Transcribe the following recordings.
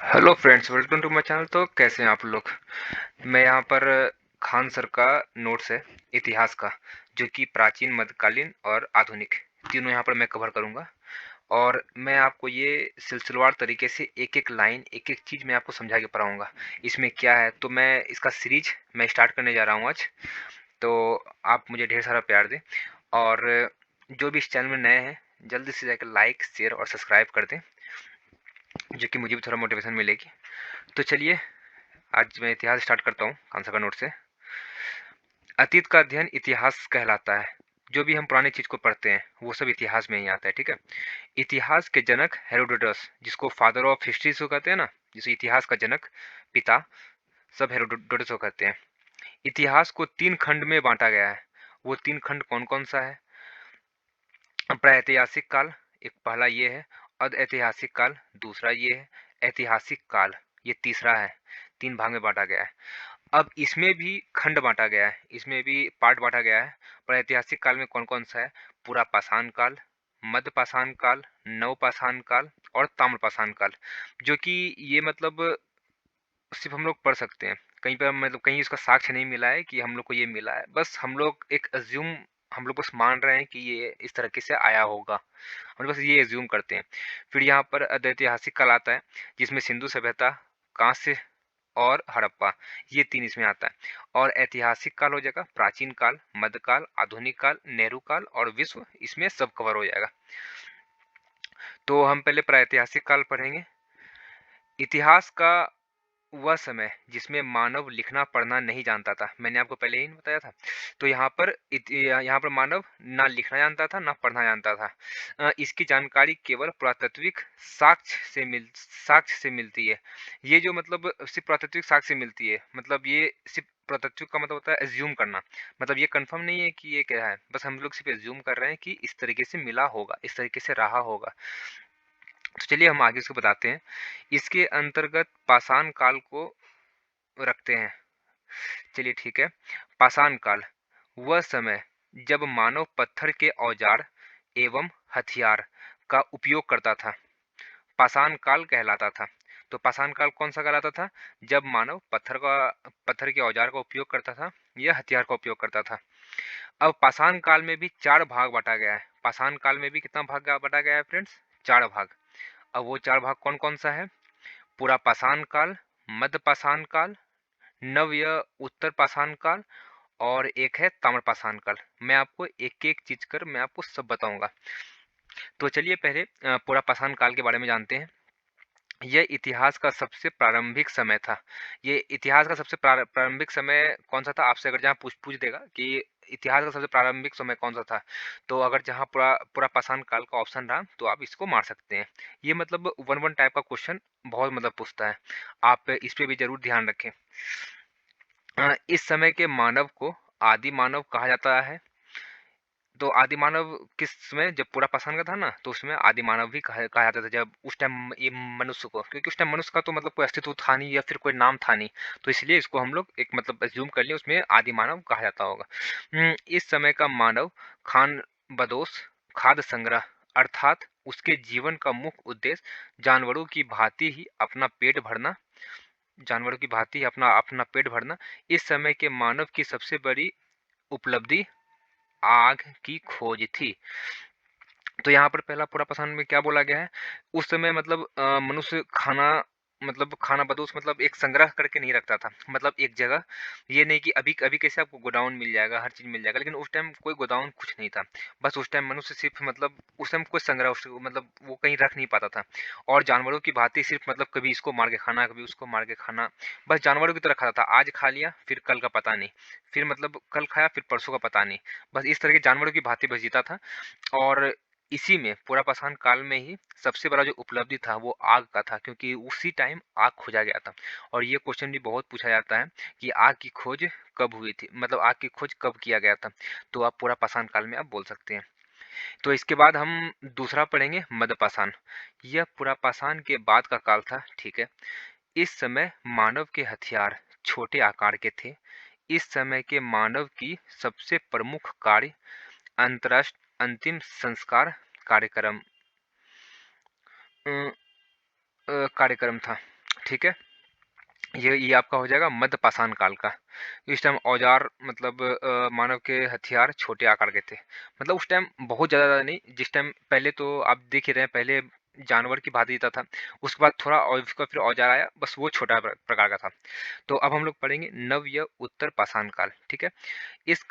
Hello friends, welcome to my channel. तो कैसे हैं आप लोग? मैं यहाँ पर खान सर का नोट्स है इतिहास का, जो कि प्राचीन, मध्यकालीन और आधुनिक तीनों यहाँ पर मैं कवर करूँगा। और मैं आपको ये सिलसिलेवार तरीके से एक एक लाइन, एक एक चीज़ मैं आपको समझा के पढ़ाऊँगा इसमें क्या है। तो मैं इसका सीरीज मैं स्टार्ट करने जा रहा हूँ आज। तो आप मुझे ढेर सारा प्यार दें, और जो भी इस चैनल में नए हैं जल्दी से जाकर लाइक, शेयर और सब्सक्राइब कर दें, जो कि मुझे भी थोड़ा मोटिवेशन मिलेगी। तो चलिए, आज मैं इतिहास स्टार्ट करता हूँ आंसर का नोट से। अतीत का अध्ययन इतिहास कहलाता है। जो भी हम पुरानी चीज को पढ़ते हैं वो सब इतिहास में ही आता है, ठीक है। इतिहास के जनक हेरोडोटस, जिसको फादर ऑफ हिस्ट्री को कहते हैं ना, जिसे इतिहास का जनक, पिता, सब हेरोडोटस को कहते हैं। इतिहास को तीन खंड में बांटा गया है। वो तीन खंड कौन कौन सा है? प्रागैतिहासिक काल, एक पहला ये है। अध ऐतिहासिक काल दूसरा ये है। ऐतिहासिक काल ये तीसरा है। तीन भाग में बांटा गया है। अब इसमें भी खंड बांटा गया है, इसमें भी पार्ट बांटा गया है। प्रागैतिहासिक काल में कौन कौन सा है? पूरा पाषाण काल, मध्य पाषाण काल, नव पाषाण काल और ताम्र पाषाण काल। जो कि ये मतलब सिर्फ हम लोग पढ़ सकते हैं, कहीं पर मतलब कहीं इसका साक्ष्य नहीं मिला है कि हम लोग को ये मिला है। बस हम लोग एक अज्यूम, हम लोग बस मान रहे हैं कि ये इस तरीके से आया होगा, हम बस ये एज्यूम करते हैं। फिर यहाँ पर ऐतिहासिक काल आता है, जिसमें सिंधु सभ्यता, कांस्य और हड़प्पा, ये तीन इसमें आता है। और ऐतिहासिक काल हो जाएगा प्राचीन काल, मध्यकाल, आधुनिक काल, नेहरू काल और विश्व, इसमें सब कवर हो जाएगा। तो हम पहले प्रागैतिहासिक काल पढ़ेंगे। इतिहास का वह समय जिसमें मानव लिखना पढ़ना नहीं जानता था, मैंने आपको पहले ही बताया था। तो यहाँ पर मानव ना लिखना जानता था ना पढ़ना जानता था। इसकी जानकारी केवल पुरातात्विक साक्ष्य से मिलती है। ये जो मतलब सिर्फ पुरातात्विक साक्ष्य से मिलती है, मतलब ये सिर्फ पुरातात्विक का मतलब होता है एज्यूम करना। मतलब ये कंफर्म नहीं है कि ये क्या है, बस हम लोग सिर्फ एज्यूम कर रहे हैं कि इस तरीके से मिला होगा, इस तरीके से रहा होगा। तो चलिए हम आगे इसको बताते हैं। इसके अंतर्गत पाषाण काल को रखते हैं। चलिए ठीक है। पाषाण काल वह समय जब मानव पत्थर के औजार एवं हथियार का उपयोग करता था, पाषाण काल कहलाता था। तो पाषाण काल कौन सा कहलाता था? जब मानव पत्थर के औजार का उपयोग करता था या हथियार का उपयोग करता था। अब पाषाण काल में भी चार भाग बांटा गया है। पाषाण काल में भी कितना भाग बांटा गया है फ्रेंड्स? चार भाग। अब वो चार भाग कौन कौन सा है? पूरा पाषाण काल, मध्य पाषाण काल, नव या उत्तर पाषाण काल और एक है ताम्रपाषाण काल। मैं आपको एक एक चीज कर मैं आपको सब बताऊंगा। तो चलिए पहले पूरा पाषाण काल के बारे में जानते हैं। यह इतिहास का सबसे प्रारंभिक समय था। ये इतिहास का सबसे प्रारंभिक समय कौन सा था? आपसे अगर जहाँ पूछ पूछ देगा कि इतिहास का सबसे प्रारंभिक समय कौन सा था, तो अगर जहाँ पूरा पूरा पाषाण काल का ऑप्शन रहा तो आप इसको मार सकते हैं। ये मतलब वन वन टाइप का क्वेश्चन बहुत मतलब पूछता है, आप इस पे भी जरूर ध्यान रखें। इस समय के मानव को आदि मानव कहा जाता है। तो आदि मानव किस समय? जब पूरा पाषाण का था ना, तो उसमें आदि मानव भी कहा जाता था, जब उस टाइम ये मनुष्य को, क्योंकि उस टाइम मनुष्य का तो मतलब कोई अस्तित्व था नहीं या फिर कोई नाम था नहीं, तो इसलिए इसको हम लोग एक मतलब एज्यूम कर लिए उसमें आदि मानव कहा जाता होगा। इस समय का मानव खान बदोश, खाद्य संग्रह, अर्थात उसके जीवन का मुख्य उद्देश्य जानवरों की भांति अपना अपना पेट भरना। इस समय के मानव की सबसे बड़ी उपलब्धि आग की खोज थी। तो यहाँ पर पहला पूरा पाषाण में क्या बोला गया है? उस समय मतलब मनुष्य खाना बदोश मतलब एक संग्रह करके नहीं रखता था, मतलब एक जगह। ये नहीं कि अभी अभी कैसे आपको गोडाउन मिल जाएगा, हर चीज मिल जाएगा, लेकिन उस टाइम कोई गोडाउन कुछ नहीं था। बस उस टाइम मनुष्य सिर्फ मतलब उस टाइम कोई संग्रह मतलब वो कहीं रख नहीं पाता था। और जानवरों की भांति सिर्फ मतलब कभी इसको मार के खाना, कभी उसको मार के खाना, बस जानवरों की तरह खाता था। आज खा लिया फिर कल का पता नहीं, फिर मतलब कल खाया फिर परसों का पता नहीं, बस इस तरह के जानवरों की भांति बस जीता था। और इसी में पूरा पाषाण काल में ही सबसे बड़ा जो उपलब्धि था वो आग का था, क्योंकि उसी टाइम आग खोजा गया था। और ये क्वेश्चन भी बहुत पूछा जाता है कि आग की खोज कब हुई थी, मतलब आग की खोज कब किया गया था। तो आप पूरा पाषाण काल में आप बोल सकते हैं। तो इसके बाद हम दूसरा पढ़ेंगे मध्य पाषाण। यह पूरा पाषाण के बाद का काल था, ठीक है। इस समय मानव के हथियार छोटे आकार के थे। इस समय के मानव की सबसे प्रमुख कार्य अंतरराष्ट्रीय अंतिम संस्कार कार्यक्रम कार्यक्रम था, ठीक है। ये आपका हो जाएगा मध्य पाषाण काल का। इस टाइम औजार मतलब मानव के हथियार छोटे आकार के थे। मतलब उस टाइम बहुत ज़्यादा नहीं, जिस टाइम पहले तो आप देख ही रहे हैं, पहले जानवर की भांति जीता था, उसके बाद थोड़ा और उसका फिर औजार आया, बस वो छोटा प्रकार का था। तो अब हम लोग पढ़ेंगे नव या उत्तर पाषाण काल। ठीक है। इस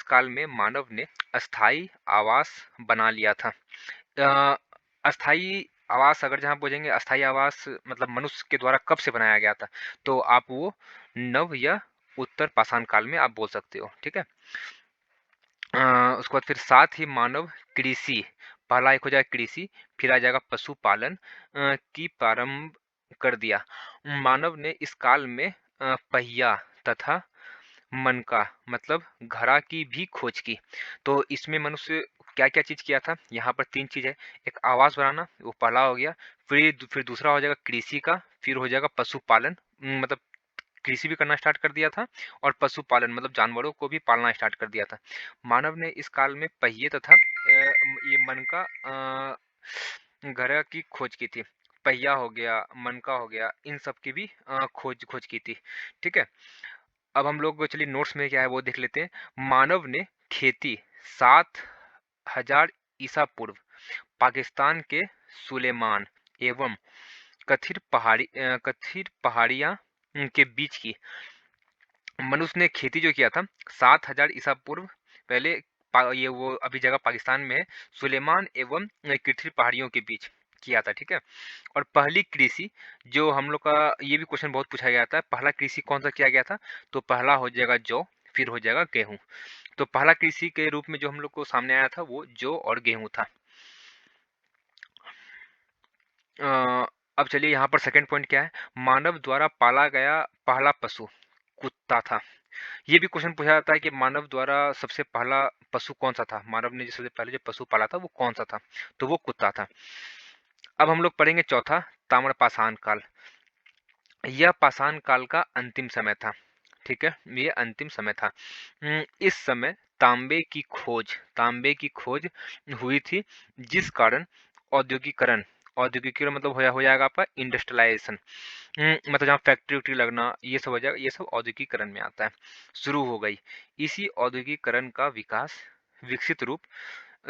काल में मानव ने अस्थाई आवास बना लिया था। अस्थाई आवास अगर जहाँ बोलेंगे, अस्थाई आवास मतलब मनुष्य के द्वारा कब से बनाया गया था, तो आप वो नव या उत्तर पाषाण काल में आप बोल सकते हो। ठीक है। उसके बाद फिर साथ ही मानव कृषि, पहला एक हो जाएगा कृषि, फिर आ जाएगा पशुपालन की प्रारंभ कर दिया। मानव ने इस काल में पहिया तथा मनका मतलब घड़ा की भी खोज की। तो इसमें मनुष्य क्या क्या चीज किया था, यहाँ पर तीन चीज है। एक आवास बनाना, वो पहला हो गया। फिर दूसरा हो जाएगा कृषि का, फिर हो जाएगा पशुपालन, मतलब कृषि भी करना स्टार्ट कर दिया था, और पशुपालन मतलब जानवरों को भी पालना स्टार्ट कर दिया था। मानव ने इस काल में पहिए तथा ये मन का घड़ा की खोज की थी। पहिया हो गया, मन का हो गया, इन सब की भी खोज खोज की थी। ठीक है। अब हम लोग चलिए नोट्स में क्या है वो देख लेते हैं। मानव ने खेती 7,000 ईसा पूर्व पाकिस्तान के सुलेमान एवं कथिर पहाड़ियाँ के बीच की। मनुष्य ने खेती जो किया था 7,000 ईसा पूर्व पहले, ये वो अभी जगह पाकिस्तान में है, सुलेमान एवं कथिर पहाड़ियों के बीच किया था। ठीक है। और पहली कृषि जो हम लोग का, ये भी क्वेश्चन बहुत पूछा गया था, पहला कृषि कौन सा किया गया था, तो पहला हो जाएगा जौ, फिर हो जाएगा गेहूं। तो पहला कृषि के रूप में जो हम लोग को सामने आया था वो जौ और गेहूं था। अब चलिए यहाँ पर सेकंड पॉइंट क्या है, मानव द्वारा पाला गया पहला पशु कुत्ता था। ये भी क्वेश्चन पूछा जाता है कि मानव द्वारा सबसे पहला पशु कौन सा था, मानव ने जो सबसे पहले जो पशु पाला था वो कौन सा था, तो वो कुत्ता था। अब हम लोग पढ़ेंगे चौथा, ताम्रपाषाण काल। यह पाषाण काल का अंतिम समय था। ठीक है, ये अंतिम समय था। इस समय तांबे की खोज हुई थी, जिस कारण औद्योगिकरण, औद्योगिकरण मतलब हो जाएगा आपका इंडस्ट्रियलाइजेशन, मतलब जहाँ फैक्ट्री वैक्ट्री लगना, ये सब हो जाएगा, ये सब औद्योगिकरण में आता है, शुरू हो गई। इसी औद्योगिकरण का विकास, विकसित रूप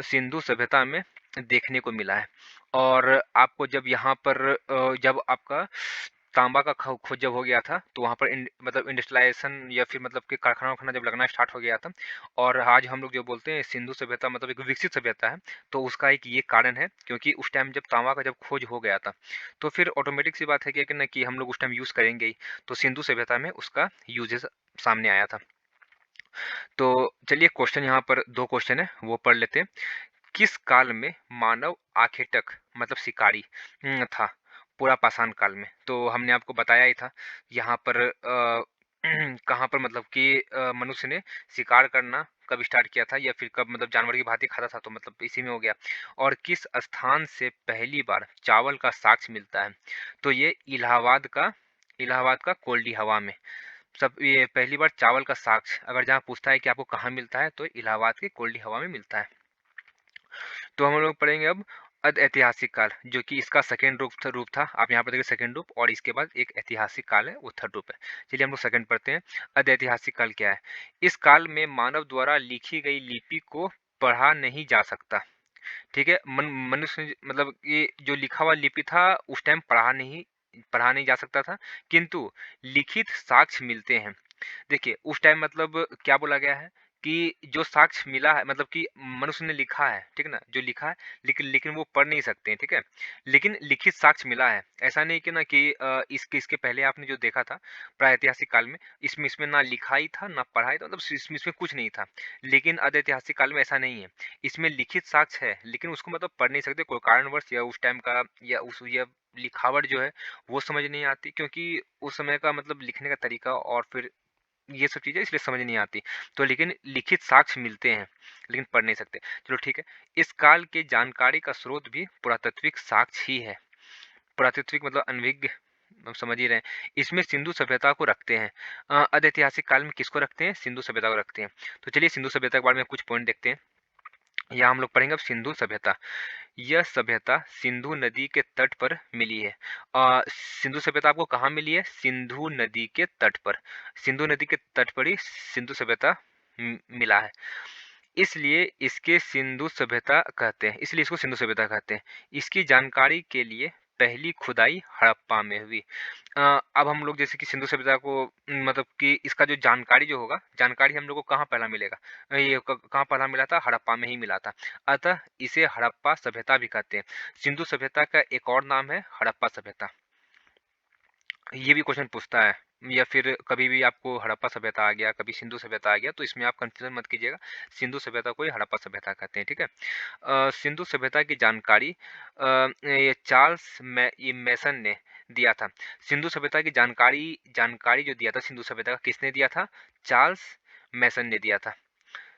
सिंधु सभ्यता में देखने को मिला है। और आपको जब यहाँ पर जब आपका तांबा का खोज जब हो गया था, तो वहाँ पर मतलब इंडस्ट्रियलाइजेशन या फिर मतलब कि कारखाना वारखाना जब लगना स्टार्ट हो गया था, और आज हम लोग जो बोलते हैं सिंधु सभ्यता मतलब एक विकसित सभ्यता है, तो उसका एक ये कारण है, क्योंकि उस टाइम जब तांबा का जब खोज हो गया था, तो फिर ऑटोमेटिक सी बात है कि ना कि हम लोग उस टाइम यूज़ करेंगे ही, तो सिंधु सभ्यता में उसका यूजेस सामने आया था। तो चलिए क्वेश्चन यहाँ पर दो क्वेश्चन है वो पढ़ लेते हैं। किस काल में मानव आखेटक मतलब शिकारी था, पूरा पाषाण काल में? तो हमने आपको बताया ही था यहाँ पर कहाँ पर मतलब कि मनुष्य ने शिकार करना कब स्टार्ट किया था, या फिर कब मतलब जानवर की भांति खाता था, तो मतलब इसी में हो गया। और किस स्थान से पहली बार चावल का साक्ष्य मिलता है, तो ये इलाहाबाद का कोल्डी हवा में सब, ये पहली बार चावल का साक्ष्य अगर जहाँ पूछता है कि आपको कहाँ मिलता है, तो इलाहाबाद के कोल्डी हवा में मिलता है। तो हम लोग पढ़ेंगे अब ऐतिहासिक काल, जो कि इसका सेकेंड रूप था। आप यहाँ पर देखिए सेकेंड रूप, और इसके बाद एक ऐतिहासिक काल है, वो थर्ड रूप है। चलिए हम लोग सेकेंड पढ़ते हैं। ऐतिहासिक काल क्या है? इस काल में मानव द्वारा लिखी गई लिपि को पढ़ा नहीं जा सकता। ठीक है। मनुष्य मतलब ये जो लिखा हुआ लिपि था उस टाइम पढ़ा नहीं जा सकता था, किंतु लिखित साक्ष्य मिलते हैं। देखिए उस टाइम मतलब क्या बोला गया है कि जो साक्ष्य मिला है मतलब कि मनुष्य ने लिखा है, ठीक है ना, जो लिखा है, लेकिन लेकिन वो पढ़ नहीं सकते हैं। ठीक है। लेकिन लिखित साक्ष्य मिला है, ऐसा नहीं कि ना कि इसके पहले आपने जो देखा था प्रागैतिहासिक काल में, इसमें इसमें ना लिखाई था ना पढ़ाई था, मतलब इसमें कुछ नहीं था। लेकिन अदैतिहासिक काल में ऐसा नहीं है, इसमें लिखित साक्ष्य है, लेकिन उसको मतलब पढ़ नहीं सकते कोई कारणवश, या उस टाइम का या लिखावट जो है वो समझ नहीं आती, क्योंकि उस समय का मतलब लिखने का तरीका और फिर ये सब चीज़ें इसलिए समझ नहीं आती। तो लेकिन लिखित साक्ष्य मिलते हैं, लेकिन पढ़ नहीं सकते। चलो ठीक है। इस काल के जानकारी का स्रोत भी पुरातात्विक साक्ष्य ही है। पुरातात्विक मतलब अनभिज्ञ, हम समझ ही रहे हैं। इसमें सिंधु सभ्यता को रखते हैं। अदैतिहासिक काल में किसको रखते हैं? सिंधु सभ्यता को रखते हैं। तो चलिए सिंधु सभ्यता के बारे में कुछ पॉइंट देखते हैं। यहाँ हम लोग पढ़ेंगे अब सिंधु सभ्यता। यह सभ्यता सिंधु नदी के तट पर मिली है। सिंधु सभ्यता आपको कहाँ मिली है? सिंधु नदी के तट पर। सिंधु नदी के तट पर ही सिंधु सभ्यता मिला है। इसलिए इसके सिंधु सभ्यता कहते हैं, इसलिए इसको सिंधु सभ्यता कहते हैं। इसकी जानकारी के लिए पहली खुदाई हड़प्पा में हुई। अब हम लोग जैसे कि सिंधु सभ्यता को मतलब कि इसका जो जानकारी जो होगा, जानकारी हम लोग को कहाँ पहला मिलेगा? ये कहाँ पहला मिला था? हड़प्पा में ही मिला था। अतः इसे हड़प्पा सभ्यता भी कहते हैं। सिंधु सभ्यता का एक और नाम है हड़प्पा सभ्यता। ये भी क्वेश्चन पूछता है, या फिर कभी भी आपको हड़प्पा सभ्यता आ गया, कभी सिंधु सभ्यता आ गया, तो इसमें आप कंफ्यूजन मत कीजिएगा। सिंधु सभ्यता को ही हड़प्पा सभ्यता कहते हैं, ठीक है। सिंधु सभ्यता की जानकारी ये चार्ल्स ये मैसन ने दिया था। सिंधु सभ्यता की जानकारी जानकारी जो दिया था सिंधु सभ्यता का, किसने दिया था? चार्ल्स मैसन ने दिया था।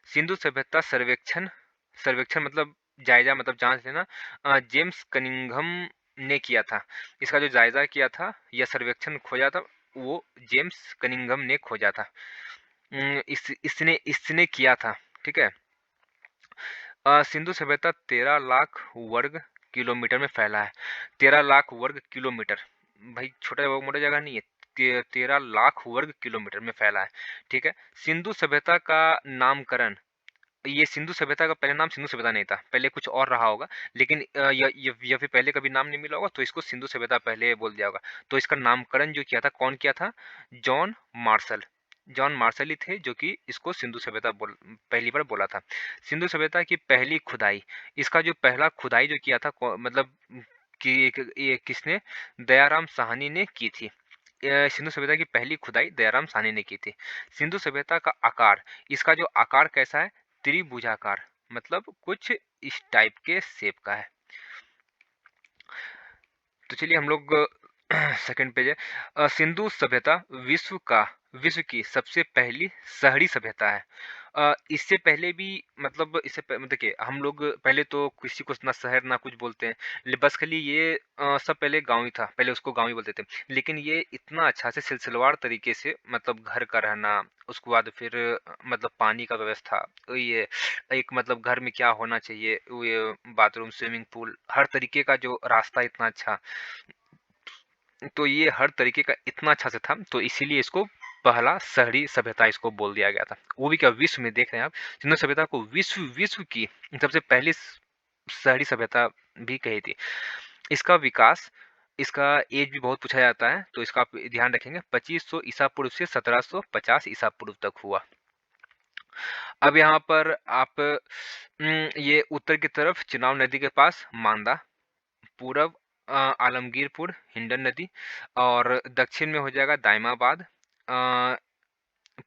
सिंधु सभ्यता सर्वेक्षण, सर्वेक्षण मतलब जायजा, मतलब जांच लेना, जेम्स कनिंघम ने किया था। इसका जो जायजा किया था या सर्वेक्षण खोजा था, वो जेम्स कनिंघम ने खोजा था। इसने इसने किया था, ठीक है। सिंधु सभ्यता 13 लाख वर्ग किलोमीटर में फैला है। 13 लाख वर्ग किलोमीटर, भाई छोटा मोटा जगह नहीं है। 13 लाख वर्ग किलोमीटर में फैला है, ठीक है। सिंधु सभ्यता का नामकरण, ये सिंधु सभ्यता का पहले नाम सिंधु सभ्यता नहीं था, पहले कुछ और रहा होगा, लेकिन या फिर पहले कभी नाम नहीं मिला होगा, तो इसको सिंधु सभ्यता पहले बोल दिया होगा। तो इसका नामकरण जो किया था, कौन किया था? John Marshall. जॉन मार्शल ही थे जो कि इसको सिंधु सभ्यता पहली बार बोला था। सिंधु सभ्यता की पहली खुदाई, इसका जो पहला खुदाई जो किया था, मतलब कि ये किसने? दयाराम साहनी ने की थी। सिंधु सभ्यता की पहली खुदाई दयाराम साहनी ने की थी। सिंधु सभ्यता का आकार, इसका जो आकार कैसा है? त्रिभुजाकार, मतलब कुछ इस टाइप के शेप का है। तो चलिए हम लोग सेकंड पेज है। सिंधु सभ्यता विश्व की सबसे पहली शहरी सभ्यता है। इससे पहले भी, मतलब देखिए, हम लोग पहले तो किसी को ना शहर ना कुछ बोलते हैं, बस खाली ये सब पहले गांव ही था, पहले उसको गांव ही बोलते थे। लेकिन ये इतना अच्छा से सिलसिलेवार तरीके से, मतलब घर का रहना, उसके बाद फिर मतलब पानी का व्यवस्था, ये एक मतलब घर में क्या होना चाहिए, ये बाथरूम, स्विमिंग पूल, हर तरीके का जो रास्ता इतना अच्छा, तो ये हर तरीके का इतना अच्छा से था, तो इसीलिए इसको पहला शहरी सभ्यता इसको बोल दिया गया था। वो भी क्या, विश्व में, देख रहे हैं आप, सिंधु सभ्यता को विश्व की सबसे पहली शहरी सभ्यता भी कही थी। इसका विकास, इसका एज भी बहुत पूछा जाता है, तो इसका आप ध्यान रखेंगे, 2500 ईसा पूर्व से 1750 ईसा पूर्व तक हुआ। अब यहाँ पर आप ये उत्तर की तरफ चिनाब नदी के पास मांदा, पूरब आलमगीरपुर हिंडन नदी, और दक्षिण में हो जाएगा दाइमाबाद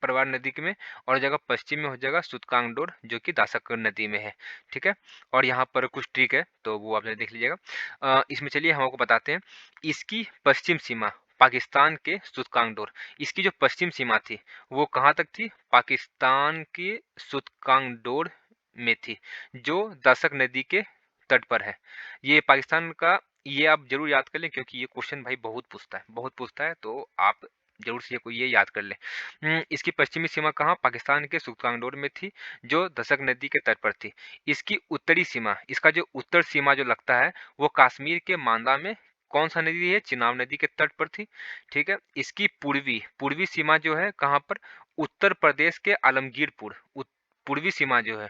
परवार नदी के में, और जगह पश्चिम में हो जाएगा सुतकांगडोर जो कि दासक नदी में है, ठीक है। और यहाँ पर कुछ ट्रिक है, तो वो आप देख लीजिएगा। इसमें चलिए हम आपको बताते हैं। इसकी पश्चिम सीमा पाकिस्तान के सुतकांगडोर, इसकी जो पश्चिम सीमा थी वो कहाँ तक थी? पाकिस्तान के सुतकांगडोर में थी, जो दासक नदी के तट पर है। ये पाकिस्तान का, ये आप जरूर याद कर लें, क्योंकि ये क्वेश्चन भाई बहुत पूछता है, बहुत पूछता है, तो आप जरूर से ये याद कर लें। इसकी पश्चिमी सीमा कहाँ? पाकिस्तान के सुतकांगडोर में थी, जो दसक नदी के तट पर थी। इसकी उत्तरी सीमा, इसका जो उत्तर सीमा जो लगता है, वो कश्मीर के मांदा में कौन सा नदी है? चिनाब नदी के तट पर थी, ठीक है। इसकी पूर्वी पूर्वी सीमा जो है कहाँ पर? उत्तर प्रदेश के आलमगीरपुर, पूर्वी सीमा जो है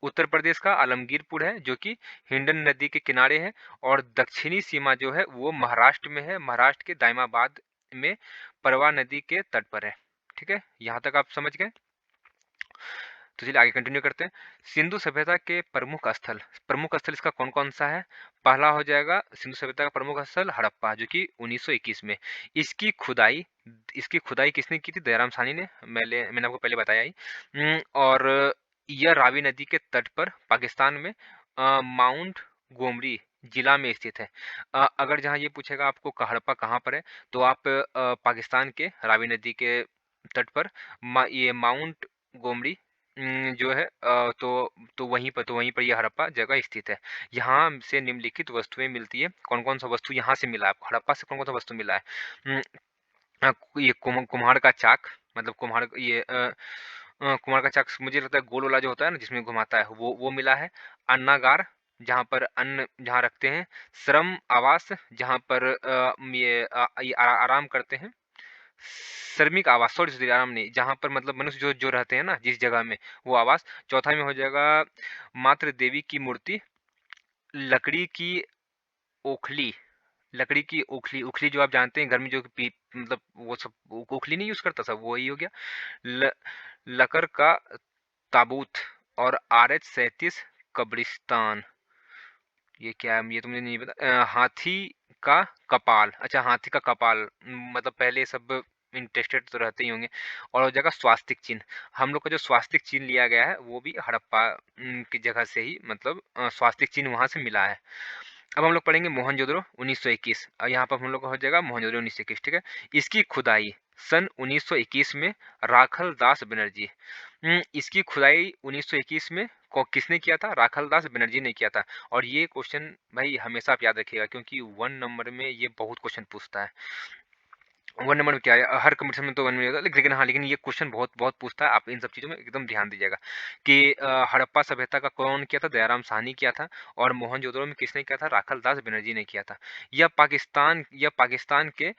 उत्तर प्रदेश का आलमगीरपुर है, जो कि हिंडन नदी के किनारे है। और दक्षिणी सीमा जो है वो महाराष्ट्र में है, महाराष्ट्र के दाइमाबाद में परवा नदी के तट पर है, ठीक है। यहाँ तक आप समझ गए। तो चलिए आगे कंटिन्यू करते हैं। सिंधु सभ्यता के प्रमुख स्थल इसका कौन कौन सा है? पहला हो जाएगा सिंधु सभ्यता का प्रमुख स्थल हड़प्पा, जो कि 1921 में। इसकी खुदाई किसने की थी? दयाराम साहनी ने, मैंने आपको पहले बताया ही। और यह रावी नदी के तट पर पाकिस्तान में माउंट गोमरी जिला में स्थित है। अगर जहाँ ये पूछेगा आपको हड़प्पा कहाँ पर है, तो आप पाकिस्तान के रावी नदी के तट पर ये माउंट गोमरी जो है, तो वहीं पर यह हड़प्पा जगह स्थित है। यहाँ से निम्नलिखित वस्तुएं मिलती है। कौन कौन सा वस्तु यहाँ से मिला है आपको? हड़प्पा से कौन कौन सा वस्तु मिला है? ये कुम्हार का चाक, मतलब कुम्हार का चाक, मुझे लगता है गोल वाला जो होता है ना, जिसमें घुमाता है, वो मिला है। अन्नागार, जहाँ पर अन्न जहाँ रखते हैं, श्रम आवास जहाँ पर ये आराम करते हैं, श्रमिक आवास, सॉरी सॉरी आराम नहीं, जहाँ पर मतलब मनुष्य जो जो रहते हैं ना जिस जगह में, वो आवास। चौथा में हो जाएगा मातृ देवी की मूर्ति, लकड़ी की ओखली, लकड़ी की ओखली, ओखली जो आप जानते हैं घर में जो मतलब वो सब ओखली नहीं यूज करता सब, वही हो गया। ल, लकर का ताबूत, और RH-37 कब्रिस्तान। ये क्या है ये तो मुझे नहीं पता। हाथी का कपाल, अच्छा हाथी का कपाल, मतलब पहले सब इंटरेस्टेड तो रहते ही होंगे। और हो जाएगा स्वास्तिक चिन्ह, हम लोग का जो स्वास्तिक चिन्ह लिया गया है वो भी हड़प्पा की जगह से ही, मतलब स्वास्तिक चिन्ह वहां से मिला है। अब हम लोग पढ़ेंगे मोहनजोदड़ो 1921, और यहाँ पर हम लोग का हो जाएगा मोहनजोदड़ो 1921, ठीक है। इसकी खुदाई सन 1921 में राखल दास बनर्जी, इसकी खुदाई 1921 में किसने किया था? राखल दास बनर्जी ने किया था। और ये क्वेश्चन भाई हमेशा आप याद रखिएगा, क्योंकि 1 नंबर में ये बहुत क्वेश्चन पूछता है। 1 नंबर में क्या है, हर कंपटीशन में तो 1 में होता है, लेकिन हाँ, लेकिन ये क्वेश्चन बहुत बहुत पूछता है, आप इन सब चीज़ों में एकदम ध्यान दीजिएगा कि हड़प्पा सभ्यता का कौन किया था? दयाराम साहनी किया था। और मोहनजोदड़ो में किसने किया था? राखल दास बनर्जी ने किया था। यह पाकिस्तान के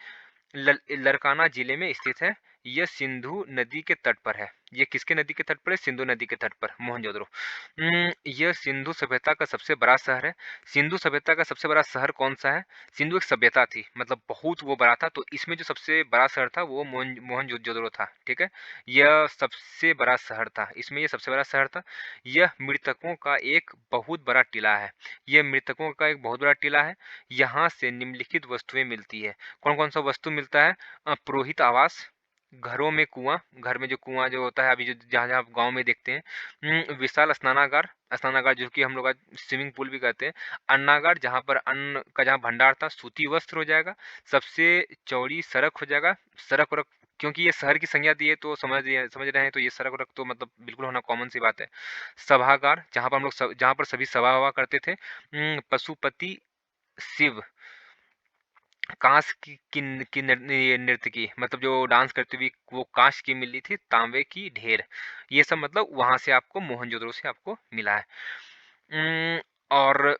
लरकाना जिले में स्थित है। यह सिंधु नदी के तट पर है। ये किसके नदी के तट पर है? सिंधु नदी के तट पर मोहनजोदड़ो। यह सिंधु सभ्यता का सबसे बड़ा शहर है। सिंधु सभ्यता का सबसे बड़ा शहर कौन सा है? सिंधु एक सभ्यता थी, मतलब बहुत वो बड़ा था, तो इसमें जो सबसे बड़ा शहर था वो मोहनजोदड़ो था, ठीक है। यह सबसे बड़ा शहर था, इसमें ये सबसे बड़ा शहर था। यह मृतकों का एक बहुत बड़ा टीला है। यह मृतकों का एक बहुत बड़ा टीला है। यहाँ से निम्नलिखित वस्तुएं मिलती है। कौन कौन सा वस्तु मिलता है? पुरोहित आवास, घरों में कुआं, घर में जो कुआं जो होता है अभी जो जहाँ जहाँ गांव में देखते हैं, विशाल स्नानागार, स्नानागार जो कि हम लोग आज स्विमिंग पूल भी कहते हैं, अन्नागार जहाँ पर अन्न का जहाँ भंडार था, सूती वस्त्र हो जाएगा, सबसे चौड़ी सड़क हो जाएगा, सड़क वड़क, क्योंकि ये शहर की संज्ञा दी है तो समझ रहे हैं, तो ये सड़क वड़क तो मतलब बिल्कुल होना कॉमन सी बात है। सभागार जहाँ पर हम लोग जहाँ पर सभी सभा हवा करते थे। पशुपति शिव, कांस ये नृत्य की, मतलब जो डांस करती हुई वो कांच की मिली थी, तांबे की ढेर। ये सब मतलब वहां से आपको मोहनजोदड़ो से आपको मिला है। और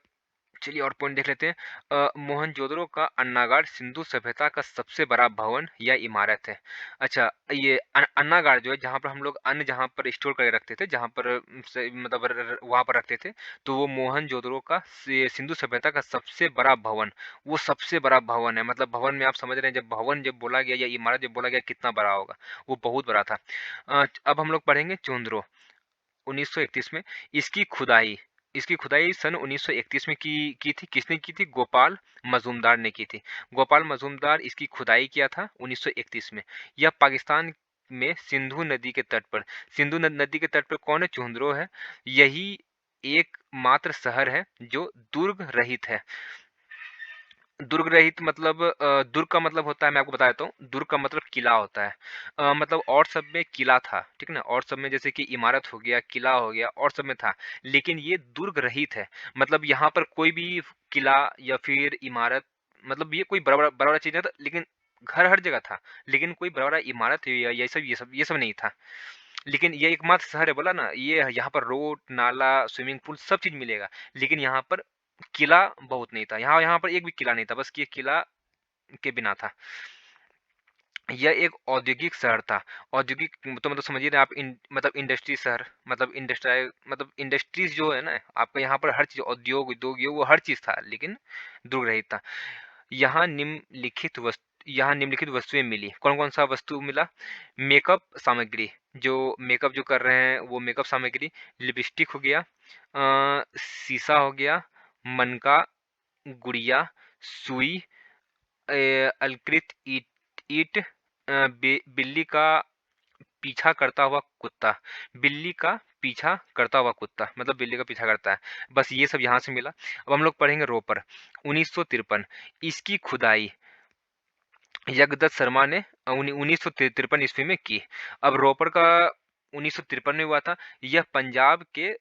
चलिए और पॉइंट देख लेते हैं। मोहनजोदड़ो का अन्नागार सिंधु सभ्यता का सबसे बड़ा भवन या इमारत है। अच्छा, ये अन्नागार जो है जहाँ पर हम लोग अन्न जहाँ पर स्टोर करके रखते थे, जहाँ पर मतलब वहाँ पर रखते थे, तो वो मोहनजोदड़ो का सिंधु सभ्यता का सबसे बड़ा भवन, वो सबसे बड़ा भवन है। मतलब भवन में आप समझ रहे हैं, जब भवन जब बोला गया या इमारत जब बोला गया कितना बड़ा होगा, वो बहुत बड़ा था। अब हम लोग पढ़ेंगे चुंदरो 1931 में। इसकी खुदाई इसकी खुदाई सन 1931 में की थी। किसने की थी? गोपाल मजूमदार ने की थी। गोपाल मजूमदार इसकी खुदाई किया था 1931 में। यह पाकिस्तान में सिंधु नदी के तट पर, सिंधु नदी के तट पर कौन है? चुंदरो है। यही एक मात्र शहर है जो दुर्ग रहित है। दुर्ग रहित मतलब दुर्ग का मतलब होता है, मैं आपको बता देता हूँ, दुर्ग का मतलब किला होता है। मतलब और सब में किला था, ठीक ना, और सब में जैसे कि इमारत हो गया, किला हो गया, और सब में था, लेकिन ये दुर्ग रहित है। मतलब यहाँ पर कोई भी किला या फिर इमारत, मतलब ये कोई बड़ा बड़ा बड़ा बड़ा चीज नहीं था, लेकिन घर हर जगह था, लेकिन कोई बड़ा बड़ा इमारत या ये सब नहीं था। लेकिन ये एकमात्र शहर है, बोला ना, ये यहाँ पर रोड नाला स्विमिंग पूल सब चीज मिलेगा, लेकिन यहाँ पर किला बहुत नहीं था। यहाँ यहाँ पर एक भी किला नहीं था, बस ये किला के बिना था। यह एक औद्योगिक शहर था। औद्योगिक तो मतलब समझिए ना आप, मतलब इंडस्ट्री शहर, मतलब इंडस्ट्रियल, मतलब इंडस्ट्रीज जो है ना आपका, यहाँ पर हर चीज उद्योग उद्योग वो हर चीज था, लेकिन दुर्ग रहित था। यहाँ निम्नलिखित वस्तुएं मिली। कौन कौन सा वस्तु मिला? मेकअप सामग्री, जो मेकअप जो कर रहे हैं वो मेकअप सामग्री, लिपस्टिक हो गया, शीशा हो गया, मनका, गुड़िया, सुई, अलकृत ईट ईट, बिल्ली का पीछा करता हुआ कुत्ता, बिल्ली का पीछा करता हुआ कुत्ता, मतलब बिल्ली का पीछा करता है। बस ये सब यहाँ से मिला। अब हम लोग पढ़ेंगे रोपर 1953। इसकी खुदाई जगदत्त शर्मा ने 1953 ईस्वी में की। अब रोपर का 1953 में हुआ था। यह पंजाब के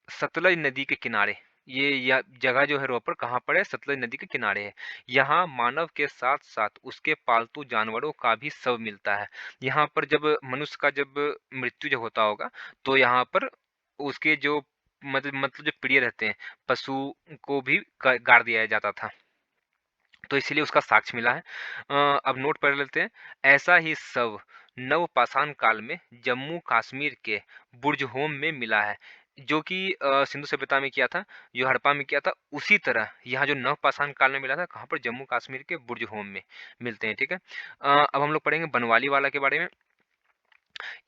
सतलज नदी के किनारे, ये यह जगह जो है रोपर कहाँ पर है? सतलज नदी के किनारे है। यहाँ मानव के साथ साथ उसके पालतू जानवरों का भी शव मिलता है। यहाँ पर जब मनुष्य का जब मृत्यु जब होता होगा, तो यहाँ पर उसके जो मतलब जो प्रिय रहते हैं, पशु को भी गाड़ दिया जाता था। तो इसीलिए उसका साक्ष्य मिला है। अब नोट पढ़ लेते हैं। ऐसा ही शव नवपाषाण काल में जम्मू कश्मीर के बुर्जहोम में मिला है, जो कि सिंधु सभ्यता में किया था, जो हड़प्पा में किया था, उसी तरह यहाँ जो नवपाषाण काल में मिला था, कहाँ पर, जम्मू कश्मीर के बुर्जहोम में मिलते हैं। ठीक है। अब हम लोग पढ़ेंगे बनवाली वाला के बारे में।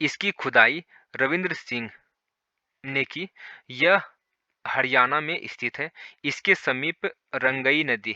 इसकी खुदाई रविंद्र सिंह ने की। यह हरियाणा में स्थित है। इसके समीप रंगई नदी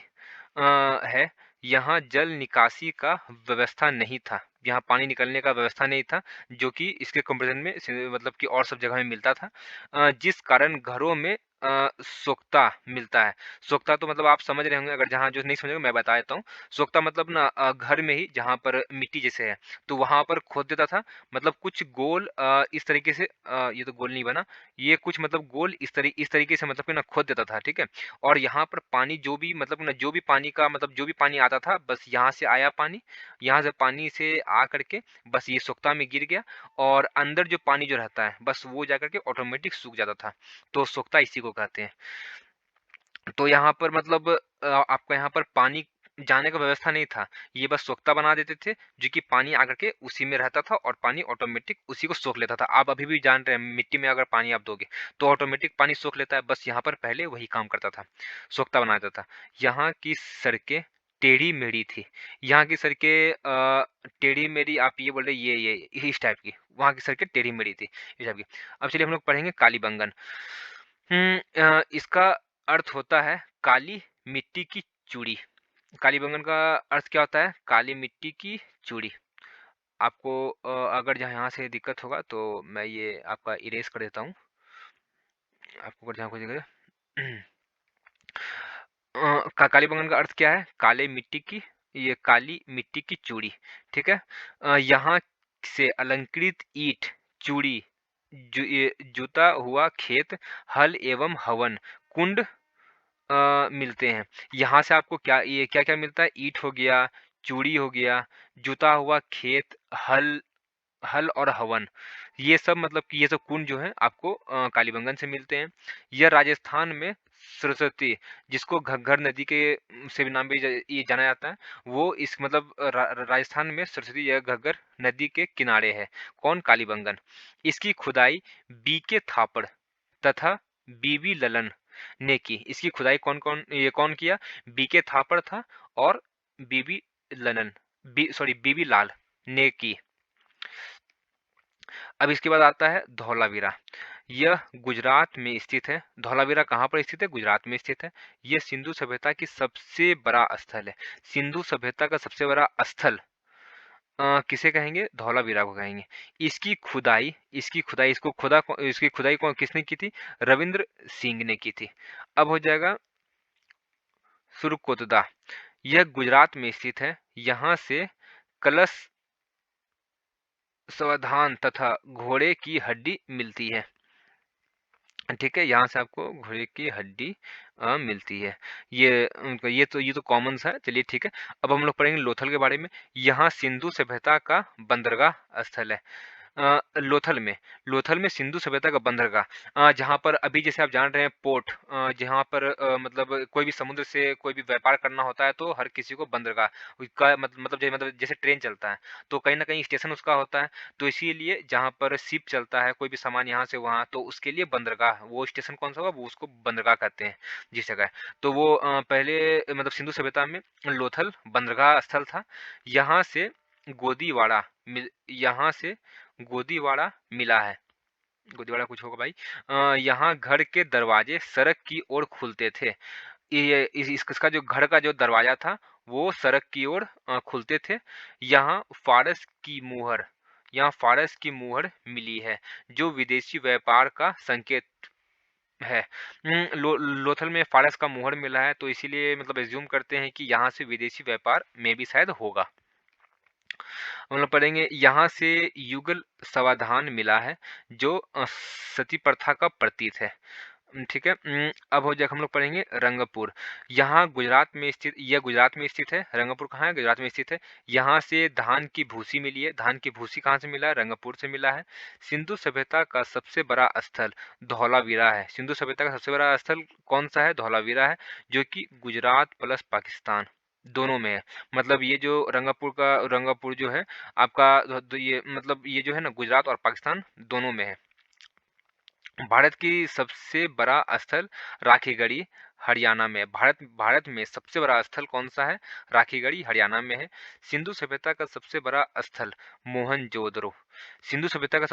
है। यहाँ जल निकासी का व्यवस्था नहीं था, यहाँ पानी निकलने का व्यवस्था नहीं था, जो कि इसके कंपेरिजन में मतलब कि और सब जगह में मिलता था। जिस कारण घरों में सोख्ता मिलता है। सोख्ता तो मतलब आप समझ रहे होंगे, अगर जहाँ जो नहीं समझेंगे मैं बता देता हूँ। सोख्ता मतलब ना घर में ही जहाँ पर मिट्टी जैसे है, तो वहां पर खोद देता था। मतलब कुछ गोल इस तरीके से, ये तो गोल नहीं बना, ये कुछ मतलब गोल इस तरीके से मतलब कि ना खोद देता था। ठीक है। और यहाँ पर पानी जो भी मतलब ना, जो भी पानी का मतलब जो भी पानी आता था, बस यहाँ से आया पानी, यहाँ से पानी से आ करके बस ये सोख्ता में गिर गया, और अंदर जो पानी जो रहता है बस वो जा करके ऑटोमेटिक सूख जाता था। तो सोख्ता इसी को कहते हैं। तो यहाँ पर मतलब आपका यहाँ पर पानी जाने का व्यवस्था नहीं था, ये बस सोख्ता बना देते थे, जो कि पानी आकर के उसी में रहता था और पानी ऑटोमेटिक उसी को सोख लेता था। आप अभी भी जान रहे हैं, मिट्टी में अगर पानी आप दोगे तो ऑटोमेटिक पानी सोख लेता है, बस यहाँ पर पहले वही काम करता था, सोख्ता बना देता था। यहाँ की सड़कें टेढ़ी मेढ़ी थी। यहाँ की सड़कें टेढ़ी मेढ़ी, आप ये बोल रहे ये इस टाइप की, वहाँ की सड़कें टेढ़ी मेढ़ी थी इस टाइप की। अब चलिए हम लोग पढ़ेंगे कालीबंगन। इसका अर्थ होता है काली मिट्टी की चूड़ी। कालीबंगन का अर्थ क्या होता है? काली मिट्टी की चूड़ी। आपको अगर यहाँ से दिक्कत होगा तो मैं ये आपका इरेज कर देता हूँ, आपको अगर जहाँ कोई दिक्कत कालीबंगन का अर्थ क्या है? काले मिट्टी की, ये काली मिट्टी की चूड़ी। ठीक है। यहाँ से अलंकृत ईंट, चूड़ी, ये जुता हुआ खेत, हल एवं हवन कुंड मिलते हैं। यहाँ से आपको क्या, ये क्या क्या मिलता है? ईंट हो गया, चूड़ी हो गया, जुता हुआ खेत, हल हल और हवन, ये सब मतलब कि ये सब कुंड जो है आपको कालीबंगन से मिलते हैं। यह राजस्थान में सरस्वती, जिसको घग्गर नदी के से भी नाम भी ये जाना जाता है, वो इस मतलब राजस्थान में सरस्वती या घग्गर नदी के किनारे है। कौन? कालीबंगन। इसकी खुदाई बीके थापड़ तथा बीबी ललन ने की। इसकी खुदाई कौन किया? बीके थापड़ था और बीबी ललन, बीबी लाल ने की। अब इसके बाद आता है धौलावीरा। यह गुजरात में स्थित है। धौलावीरा कहाँ पर स्थित है? गुजरात में स्थित है। यह सिंधु सभ्यता की सबसे बड़ा स्थल है। सिंधु सभ्यता का सबसे बड़ा स्थल किसे कहेंगे? धौलावीरा को कहेंगे। इसकी खुदाई कौन किसने की थी? रविंद्र सिंह ने की थी। अब हो जाएगा सुरकोतदा। यह गुजरात में स्थित है। यहाँ से कलश सावधान तथा घोड़े की हड्डी मिलती है। ठीक है, यहाँ से आपको घोड़े की हड्डी मिलती है। ये तो कॉमन सा है। चलिए ठीक है। अब हम लोग पढ़ेंगे लोथल के बारे में। यहाँ सिंधु सभ्यता का बंदरगाह स्थल है। लोथल में सिंधु सभ्यता का बंदरगाह, जहाँ पर अभी जैसे आप जान रहे हैं पोर्ट, जहाँ पर मतलब कोई भी समुद्र से कोई भी व्यापार करना होता है तो हर किसी को बंदरगाह का मतलब जैसे ट्रेन चलता है तो कहीं ना कहीं स्टेशन उसका होता है। तो इसीलिए जहाँ पर शिप चलता है कोई भी सामान यहाँ से वहाँ, तो उसके लिए बंदरगाह, वो स्टेशन कौन सा होगा, वो उसको बंदरगाह कहते हैं जिस जगह। तो वो पहले मतलब सिंधु सभ्यता में लोथल बंदरगाह स्थल था। यहाँ से गोदीवाड़ा यहाँ से गोदीवाड़ा मिला है। गोदीवाड़ा कुछ होगा भाई। यहाँ घर के दरवाजे सड़क की ओर खुलते थे। इसका जो घर का जो दरवाजा था वो सड़क की ओर खुलते थे। यहाँ फारस की मुहर यहाँ फारस की मुहर मिली है, जो विदेशी व्यापार का संकेत है। लोथल में फारस का मुहर मिला है, तो इसीलिए मतलब एज्यूम करते हैं कि यहाँ से विदेशी व्यापार में भी शायद होगा। हम लोग पढ़ेंगे यहाँ से युगल समाधान मिला है, जो सती प्रथा का प्रतीक है। ठीक है। अब हो जाए हम लोग पढ़ेंगे रंगपुर। यहाँ गुजरात में स्थित, यह गुजरात में स्थित है। रंगपुर कहाँ है? गुजरात में स्थित है। यहाँ से धान की भूसी मिली है। धान की भूसी कहाँ से मिला है? रंगपुर से मिला है। सिंधु सभ्यता का सबसे बड़ा स्थल धौलावीरा है। सिंधु सभ्यता का सबसे बड़ा स्थल कौन सा है? धौलावीरा है, जो कि गुजरात प्लस पाकिस्तान दोनों में है। मतलब ये जो रंगपुर जो है आपका ये मतलब ये जो है ना गुजरात और पाकिस्तान दोनों में है। भारत की सबसे बड़ा स्थल राखीगढ़ी हरियाणा में। भारत में सबसे बड़ा स्थल कौन सा है? राखीगढ़ी हरियाणा में है। सिंधु सभ्यता का सबसे बड़ा स्थल मोहनजोदड़ो। सिंधु सभ्यता का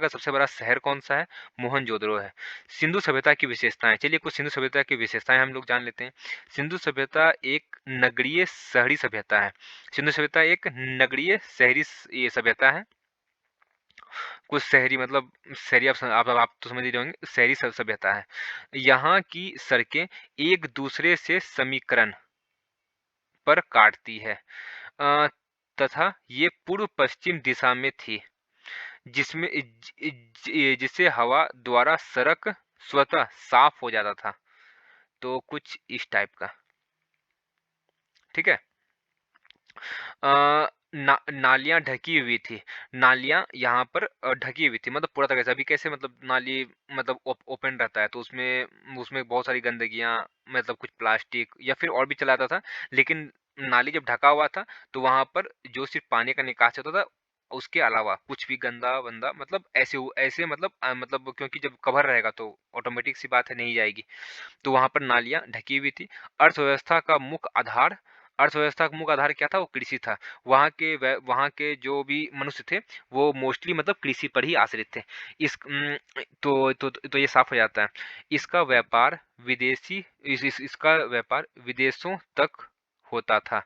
सबसे बड़ा शहर कौन सा है? मोहनजोदड़ो है। सिंधु सभ्यता की विशेषताएं, चलिए कुछ सिंधु सभ्यता की विशेषताएं हम लोग जान लेते हैं। सिंधु सभ्यता एक नगरीय शहरी सभ्यता है। सिंधु सभ्यता एक नगरीय शहरी ये सभ्यता है। कुछ शहरी मतलब शहरी, आप तो समझ ही रहे होंगे, शहरी सभ्यता है। यहाँ की सड़कें एक दूसरे से समीकरण पर काटती है, अ, तथा ये पूर्व पश्चिम दिशा में थी, जिसमें जिससे हवा द्वारा सड़क स्वतः साफ हो जाता था। तो कुछ इस टाइप का, ठीक है। नालियाँ ढकी हुई थी। नालियाँ यहाँ पर ढकी हुई थी, मतलब पूरा तरह से। अभी कैसे मतलब नाली मतलब ओपन रहता है तो उसमें उसमें बहुत सारी गंदगियाँ, मतलब कुछ प्लास्टिक या फिर और भी चला जाता था। लेकिन नाली जब ढका हुआ था तो वहाँ पर जो सिर्फ पानी का निकास होता था, उसके अलावा कुछ भी गंदा वंदा मतलब ऐसे मतलब मतलब क्योंकि जब कवर रहेगा तो ऑटोमेटिक सी बात है नहीं जाएगी। तो वहाँ पर नालियाँ ढकी हुई थी। अर्थव्यवस्था का मुख्य आधार अर्थव्यवस्था का मुख्य आधार क्या था? वो कृषि था। वहाँ के जो भी मनुष्य थे वो मोस्टली मतलब कृषि पर ही आश्रित थे। तो ये साफ हो जाता है। इसका व्यापार इसका व्यापार विदेशों तक होता था।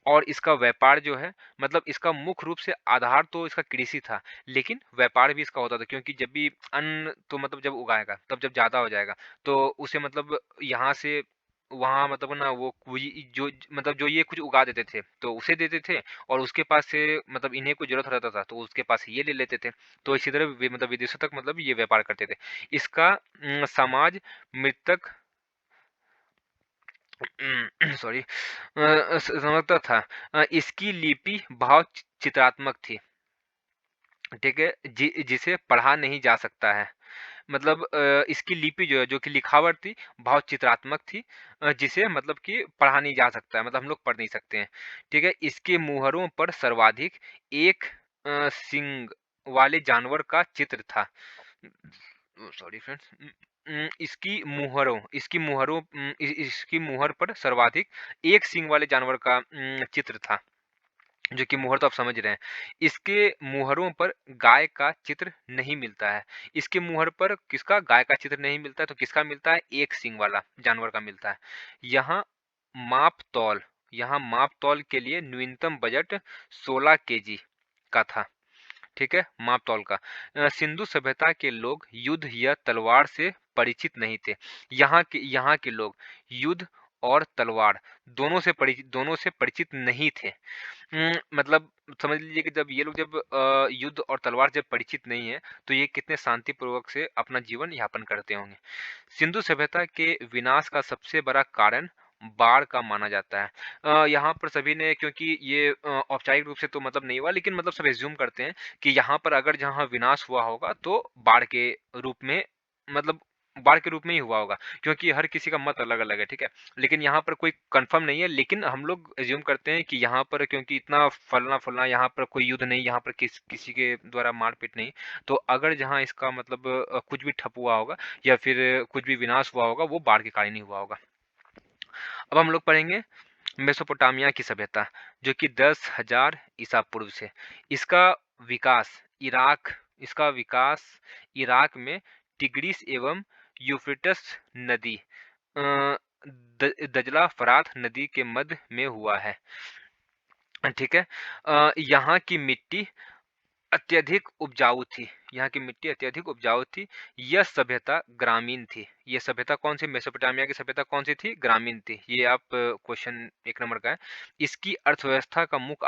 और इसका व्यापार जो है मतलब इसका मुख्य रूप से आधार तो इसका कृषि था, लेकिन व्यापार भी इसका होता था, क्योंकि जब भी अन्न तो मतलब जब उगाएगा तब जब ज़्यादा हो जाएगा तो उसे मतलब यहाँ से वहाँ मतलब ना वो कोई जो मतलब जो ये कुछ उगा देते थे तो उसे देते थे, और उसके पास से मतलब इन्हें को जरूरत रहता था तो उसके पास से ये ले लेते थे। तो इसी तरह मतलब विदेशों तक मतलब ये व्यापार करते थे। इसका समाज मृतक सॉरी समझता था। इसकी लिपि भाव चित्रात्मक थी, ठीक है, जिसे पढ़ा नहीं जा सकता है। मतलब इसकी लिपि जो है जो कि लिखावट थी भाव चित्रात्मक थी, जिसे मतलब कि पढ़ा नहीं जा सकता है, मतलब हम लोग पढ़ नहीं सकते हैं। ठीक है, इसके मुहरों पर सर्वाधिक एक सिंग वाले जानवर का चित्र था। Sorry friends. इसकी मुहर पर सर्वाधिक एक सींग वाले जानवर का चित्र था, जो कि मुहर तो आप समझ रहे हैं। इसके मुहरों पर गाय का चित्र नहीं मिलता है। इसके मुहर पर किसका? गाय का चित्र नहीं मिलता है, तो किसका मिलता है? एक सींग वाला जानवर का मिलता है। यहाँ माप तौल यहाँ माप तौल के लिए न्यूनतम बजट 16 केजी का था, ठीक है, माप तौल का। सिंधु सभ्यता के लोग युद्ध या तलवार से परिचित नहीं थे। यहाँ के लोग युद्ध और तलवार दोनों से परिचित नहीं थे। मतलब समझ लीजिए कि जब ये लोग जब युद्ध और तलवार जब परिचित नहीं है तो ये कितने शांतिपूर्वक से अपना जीवन यापन करते होंगे। सिंधु सभ्यता के विनाश का सबसे बड़ा कारण बाढ़ का माना जाता है। यहाँ पर सभी ने, क्योंकि ये औपचारिक रूप से तो मतलब नहीं हुआ, लेकिन मतलब सब एज्यूम करते हैं कि यहाँ पर अगर जहाँ विनाश हुआ होगा तो बाढ़ के रूप में, मतलब बाढ़ के रूप में ही हुआ होगा, क्योंकि हर किसी का मत अलग अलग है, ठीक है। लेकिन यहाँ पर कोई कंफर्म नहीं है, लेकिन हम लोग एज्यूम करते हैं कि यहाँ पर क्योंकि इतना फलना फुलना, यहाँ पर कोई युद्ध नहीं, यहाँ पर किसी के द्वारा मारपीट नहीं, तो अगर जहाँ इसका मतलब कुछ भी ठप हुआ होगा या फिर कुछ भी विनाश हुआ होगा वो बाढ़ के कारण ही हुआ होगा। अब हम लोग पढ़ेंगे मेसोपोटामिया की सभ्यता, जो कि 10,000 ईसा पूर्व से। इसका विकास इसका विकास इराक में टिग्रिस एवं यूफ्रेटस नदी, दजला फरात नदी के मध्य में हुआ है, ठीक है। यहाँ की मिट्टी अत्यधिक उपजाऊ थी। यहाँ की मिट्टी अत्यधिक उपजाऊ थी। यह सभ्यता ग्रामीण थी। ये सभ्यता कौन सी? मेसोपोटामिया की सभ्यता कौन सी थी? ग्रामीण थी। ये आप क्वेश्चन 1 नंबर का है। इसकी अर्थव्यवस्था का मुख्य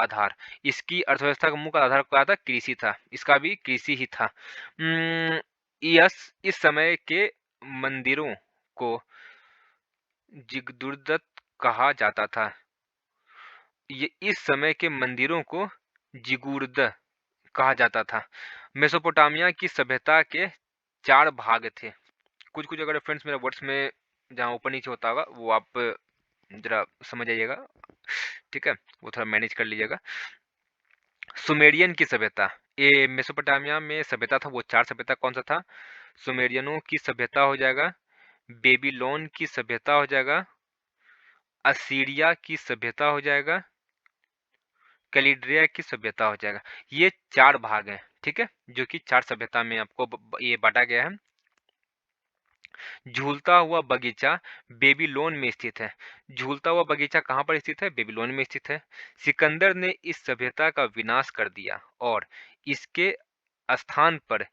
आधार क्या था? कृषि था। इसका भी कृषि ही था। इस समय के मंदिरों को जिगदुर्दत कहा जाता था। ये इस समय के मंदिरों को जिगुर्द कहा जाता था। मेसोपोटामिया की सभ्यता के 4 भाग थे। कुछ-कुछ अगर फ्रेंड्स मेरा वर्ड्स में जहाँ ऊपर-नीचे होता होगा वो आप ज़रा समझ जाइएगा, ठीक है? वो थोड़ा मैनेज कर लीजिएगा। सुमेरियन की सभ्यता, ये मेसोपोटामिया में सभ्यता था, वो 4 सभ्यता कौन-सा था? सुमेरियनों की सभ्यता हो जाएगा, बेबीलोन की सभ्यता हो जाएगा, असीरिया की सभ्यता हो जाएगा, कैलिड्रिया की सभ्यता हो जाएगा। ये 4 भाग हैं, ठीक है? जो कि 4 सभ्यता में आपको ये बांटा गया है। झूलता हुआ बगीचा बेबीलोन में स्थित है। झूलता हुआ बगीचा कहाँ पर स्थित है? बेबीलोन में स्थित है। सिकंदर ने इस सभ्यता का विनाश कर दिया और इसके स्थान पर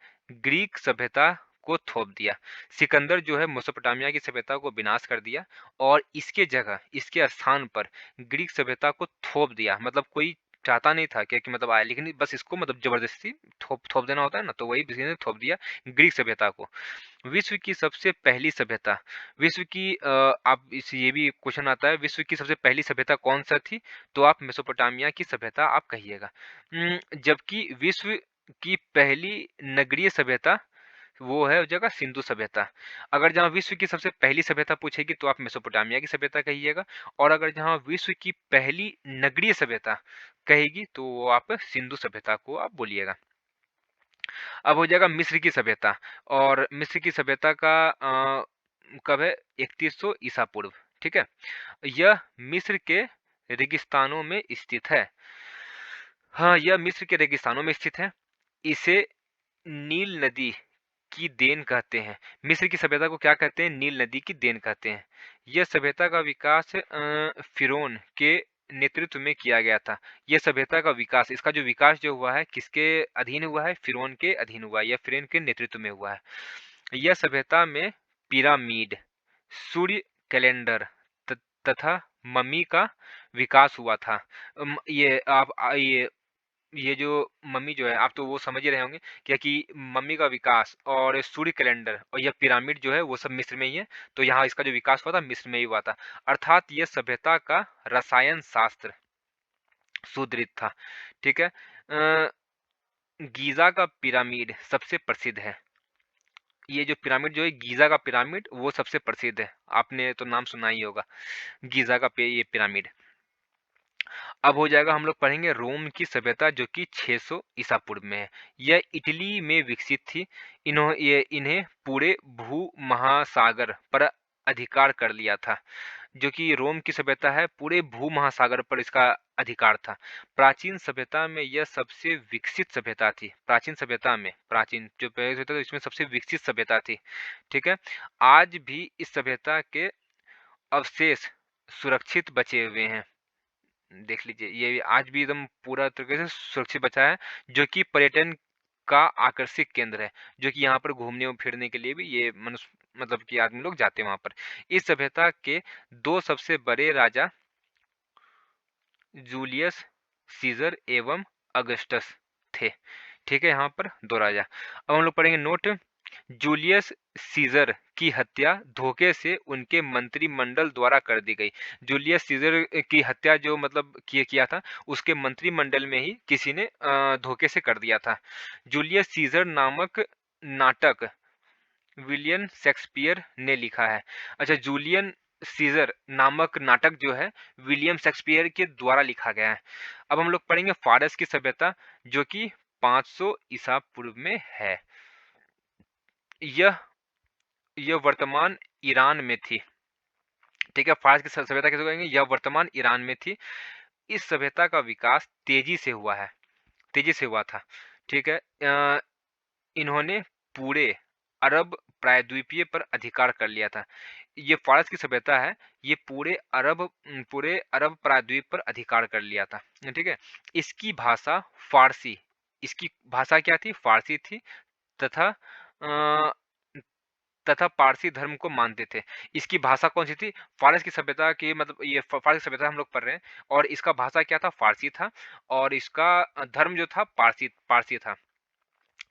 ग्रीक सभ्यता को थोप दिया। सिकंदर जो है मेसोपोटामिया की सभ्यता को विनाश कर दिया और इसके जगह, इसके स्थान पर ग्रीक सभ्यता को थोप दिया। मतलब कोई चाहता नहीं था कि मतलब आए, लेकिन बस इसको मतलब जबरदस्ती थोप थोप देना होता है ना, तो वही किसी ने थोप दिया ग्रीक सभ्यता को। विश्व की सबसे पहली सभ्यता, विश्व की आप इस ये भी क्वेश्चन आता है, विश्व की सबसे पहली सभ्यता कौन सा थी? तो आप मेसोपोटामिया की सभ्यता आप कहिएगा। जबकि विश्व की पहली नगरीय सभ्यता वो है हो जाएगा सिंधु सभ्यता। अगर जहाँ विश्व की सबसे पहली सभ्यता पूछेगी तो आप मेसोपोटामिया की सभ्यता कहिएगा, और अगर जहाँ विश्व की पहली नगरीय सभ्यता कहेगी तो वो आप सिंधु सभ्यता को आप बोलिएगा। अब हो जाएगा मिस्र की सभ्यता, और मिस्र की सभ्यता का कब है? 3100 ईसा पूर्व, ठीक है? यह मिस्र के रेगिस्तानों में स्थित है। हाँ, यह मिस्र के रेगिस्तानों में स्थित है। इसे नील नदी की देन कहते हैं। मिस्र की सभ्यता को क्या कहते हैं? नील नदी की देन कहते हैं। यह सभ्यता का विकास फिरौन के नेतृत्व में किया गया था। यह सभ्यता का विकास, इसका जो विकास जो हुआ है किसके अधीन हुआ है? फिरौन के अधीन हुआ है, या फिरौन के नेतृत्व में हुआ है। यह सभ्यता में पिरामिड, सूर्य कैलेंडर तथा मम्मी का विकास हुआ था। ये आप ये जो मम्मी जो है, आप तो वो समझ ही रहे होंगे, क्या कि मम्मी का विकास और सूर्य कैलेंडर और यह पिरामिड जो है वो सब मिस्र में ही है। तो यहाँ इसका जो विकास हुआ था मिस्र में ही हुआ था, अर्थात यह सभ्यता का रसायन शास्त्र सुदृढ़ था, ठीक है? गीजा का पिरामिड सबसे प्रसिद्ध है। ये जो पिरामिड जो है गीजा का पिरामिड वो सबसे प्रसिद्ध है, आपने तो नाम सुना ही होगा गीजा का ये पिरामिड। अब हो जाएगा, हम लोग पढ़ेंगे रोम की सभ्यता जो कि 600 ईसा पूर्व में है। यह इटली में विकसित थी। इन्हें पूरे भू महासागर पर अधिकार कर लिया था। जो कि रोम की सभ्यता है, पूरे भू महासागर पर इसका अधिकार था। प्राचीन सभ्यता में यह सबसे विकसित सभ्यता थी। प्राचीन सभ्यता में, प्राचीन जो पहले सभ्यता थी इसमें सबसे विकसित सभ्यता थी, ठीक है? आज भी इस सभ्यता के अवशेष सुरक्षित बचे हुए हैं। देख लीजिए, ये आज भी एकदम पूरा तरीके से सुरक्षित बचा है, जो कि पर्यटन का आकर्षक केंद्र है, जो कि यहाँ पर घूमने और फिरने के लिए भी ये मनुष्य मतलब कि आदमी लोग जाते हैं वहाँ पर। इस सभ्यता के 2 सबसे बड़े राजा जूलियस सीजर एवं अगस्टस थे, ठीक है? यहाँ पर 2 राजा। अब हम लोग पढ़ेंगे नोट। जूलियस सीजर की हत्या धोखे से उनके मंत्रिमंडल द्वारा कर दी गई। जूलियस सीजर की हत्या जो मतलब किया था, उसके मंत्रिमंडल में ही किसी ने धोखे से कर दिया था। जूलियस सीजर नामक नाटक विलियम शेक्सपियर ने लिखा है। अच्छा, जूलियन सीजर नामक नाटक जो है विलियम शेक्सपियर के द्वारा लिखा गया है। अब हम लोग पढ़ेंगे फारस की सभ्यता जो कि 500 ईसा पूर्व में है। यह वर्तमान ईरान में थी, ठीक है? फारस की सभ्यता किसे कहेंगे? यह वर्तमान ईरान में थी। इस सभ्यता का विकास तेजी से हुआ है, तेजी से हुआ था, ठीक है? इन्होंने पूरे अरब प्रायद्वीपीय पर अधिकार कर लिया था। ये फारस की सभ्यता है, ये पूरे अरब प्रायद्वीप पर अधिकार कर लिया था, ठीक है? इसकी भाषा फारसी, इसकी भाषा क्या थी? फारसी थी, तथा अ, पारसी धर्म को मानते थे। इसकी भाषा कौन सी थी? फारस की सभ्यता की मतलब ये फारसी सभ्यता हम लोग पढ़ रहे हैं, और इसका भाषा क्या था? फारसी था, और इसका धर्म जो था पारसी पारसी था।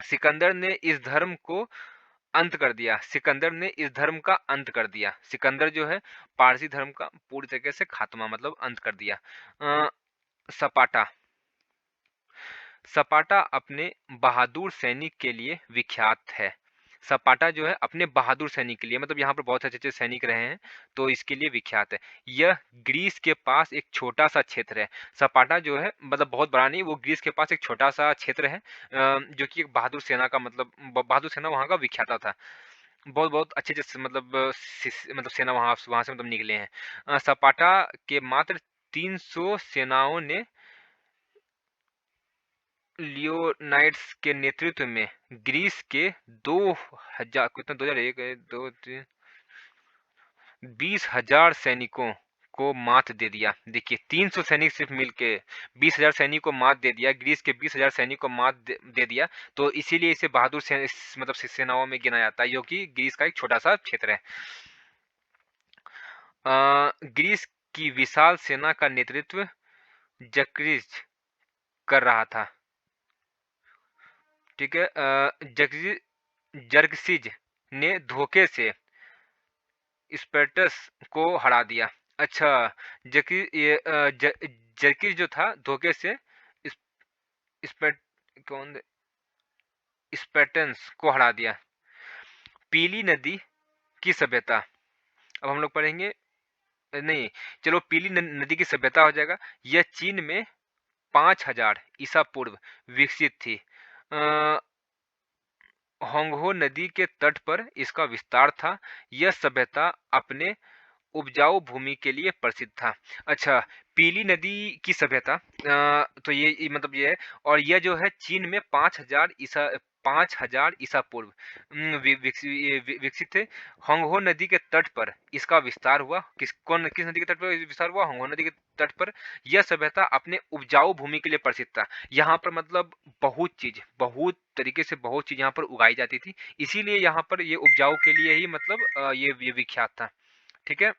सिकंदर ने इस धर्म को अंत कर दिया। सिकंदर ने इस धर्म का अंत कर दिया। सिकंदर जो है पारसी धर्म का पूरी तरीके से खात्मा मतलब अंत कर दिया। सपाटा। सपाटा अपने बहादुर सैनिक के लिए विख्यात है। सपाटा जो है अपने बहादुर सैनिक के लिए मतलब यहाँ पर बहुत अच्छे अच्छे सैनिक रहे हैं तो इसके लिए विख्यात है। यह ग्रीस के पास एक छोटा सा क्षेत्र है। सपाटा जो है मतलब बहुत बड़ा नहीं, वो ग्रीस के पास एक छोटा सा क्षेत्र है जो कि एक बहादुर सेना का मतलब बहादुर सेना वहाँ का विख्याता था। बहुत बहुत अच्छे अच्छे मतलब सेना वहाँ वहाँ से मतलब निकले हैं। सपाटा के मात्र 300 सेनाओं ने लियोनाइड्स के नेतृत्व में ग्रीस के 2000 कितना 2001 दो 20,000 सैनिकों को मात दे दिया। देखिए 300 सैनिक सिर्फ मिलके 20,000 सैनिक को मात दे दिया। ग्रीस के 20,000 सैनिक को मात दे दिया। तो इसीलिए इसे बहादुर मतलब सेनाओं में गिना जाता है, जो कि ग्रीस का एक छोटा सा क्षेत्र है। ग्रीस की विशाल सेना का नेतृत्व जर्किस कर रहा था। ठीक है। जर्किस ने धोखे से स्पेर्टस को हरा दिया। अच्छा, जर्किस जो था धोखे से स्पेट कौन स्पेर्टन्स को हरा दिया। पीली नदी की सभ्यता अब हम लोग पढ़ेंगे। नहीं, चलो पीली नदी की सभ्यता हो जाएगा। यह चीन में 5,000 ईसा पूर्व विकसित थी। होंगहो नदी के तट पर इसका विस्तार था। यह सभ्यता अपने उपजाऊ भूमि के लिए प्रसिद्ध था। अच्छा, पीली नदी की सभ्यता तो ये मतलब ये है। और यह जो है चीन में 5,000 ईसा पूर्व विकसित थे। होंगहो नदी के तट पर इसका विस्तार हुआ। किस नदी के तट पर विस्तार हुआ? होंगहो नदी के तट पर। यह सभ्यता अपने उपजाऊ भूमि के लिए प्रसिद्ध था। यहाँ पर मतलब बहुत तरीके से बहुत चीज यहाँ पर उगाई जाती थी, इसीलिए यहाँ पर ये उपजाऊ के लिए ही मतलब ये विख्यात था। ठीक है।